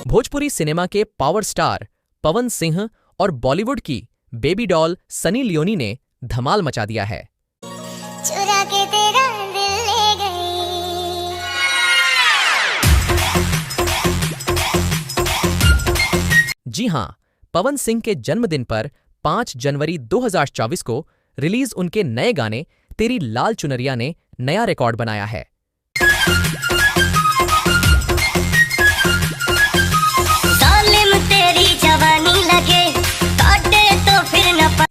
Bhojpuri cinema के power star Pawan Singh और बॉलीवुड की बेबी डॉल सनी लियोनी ने धमाल मचा दिया है। चुरा के तेरा दिल ले गई। जी हां, पवन सिंह के जन्मदिन पर 5 जनवरी 2024 को रिलीज उनके नए गाने तेरी लाल चुनरिया ने नया रिकॉर्ड बनाया है।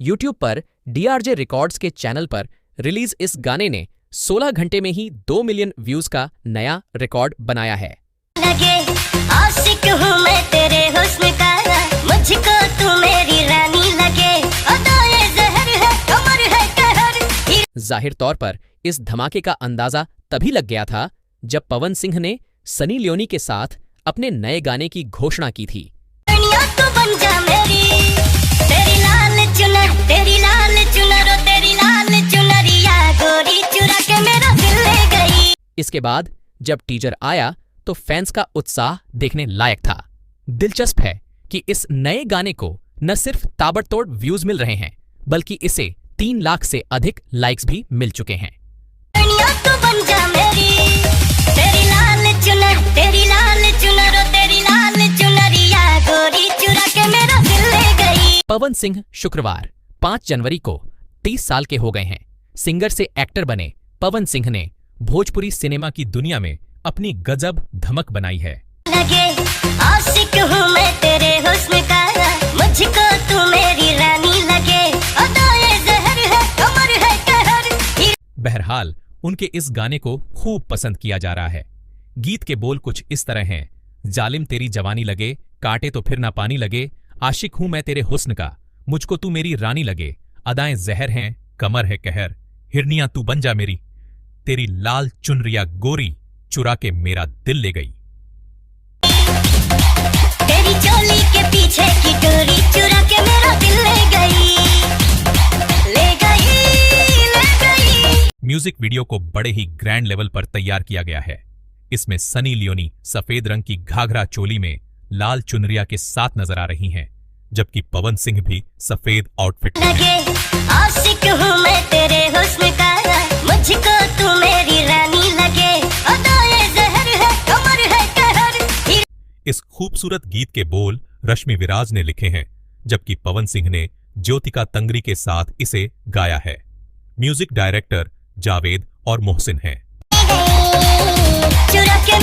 यूट्यूब पर DRJ रिकॉर्ड्स के चैनल पर रिलीज इस गाने ने 16 घंटे में ही 2 मिलियन व्यूज का नया रिकॉर्ड बनाया है। लगे आशिक हूँ मैं तेरे हुस्न का, मुझको तू मेरी रानी लगे, अदाए ज़हर है कमर है कहर। जाहिर तौर पर इस धमाके का अंदाजा तभी लग गया था जब पवन सिंह ने सनी लियोनी के साथ अपने नए गाने की घोषणा की थी। तू बन जा मेरी, तेरी लाल चुनर, तेरी लाल चुनर, तेरी लाल चुनरिया गोरी चुरा के मेरा दिल ले गई। इसके बाद जब टीजर आया तो फैंस का उत्साह देखने लायक था। दिलचस्प है कि इस नए गाने को न सिर्फ ताबड़तोड़ व्यूज मिल रहे हैं, बल्कि इसे 3 लाख से अधिक लाइक्स भी मिल चुके हैं। तू बन जा मेरी, तेरी लाल चुनर, तेरी लाल चुनर, तेरी लाल चुनरिया गोरी चुरा के मेरा दिल ले गई। पवन सिंह शुक्रवार 5 जनवरी को 30 साल के हो गए हैं। सिंगर से एक्टर बने पवन सिंह ने भोजपुरी सिनेमा की दुनिया में अपनी गजब धमक बनाई है। लगे आशिक हूँ मैं तेरे हुस्न का, मुझको तू मेरी रानी लगे, अदाए ज़हर है कमर है कहर। बहरहाल उनके इस गाने को खूब पसंद किया जा रहा है। गीत के बोल कुछ इस तरह हैं। जालिम तेरी जवानी लगे, काटे तो फिर ना पानी लगे, आशिक हूं मैं तेरे हुस्न का, मुझको तू मेरी रानी लगे, अदाएं जहर हैं कमर है कहर, हिरनियां तू बन जा मेरी, तेरी लाल चुनरिया गोरी चुरा के मेरा दिल ले गई। तेरी चोली के पीछे की डोरी चुरा के मेरा दिल ले गई, ले गई, ले गई। म्यूजिक वीडियो को बड़े ही ग्रैंड लेवल पर तैयार किया गया है। इसमें सनी लियोनी सफेद रंग की घाघरा चोली में लाल चुनरिया के साथ नजर आ रही हैं, जबकि पवन सिंह भी सफेद आउटफिट में लगे आशिक हूँ मैं तेरे हुस्न का, मुझको तू मेरी रानी लगे, अदाए ज़हर है कमर है कहर। इस खूबसूरत गीत के बोल रश्मि विराज ने लिखे हैं, जबकि पवन सिंह ने ज्योतिका तंगरी के साथ इसे गाया है। म्यूजिक डायरेक्टर जावेद और मोहसिन हैं। चुरा के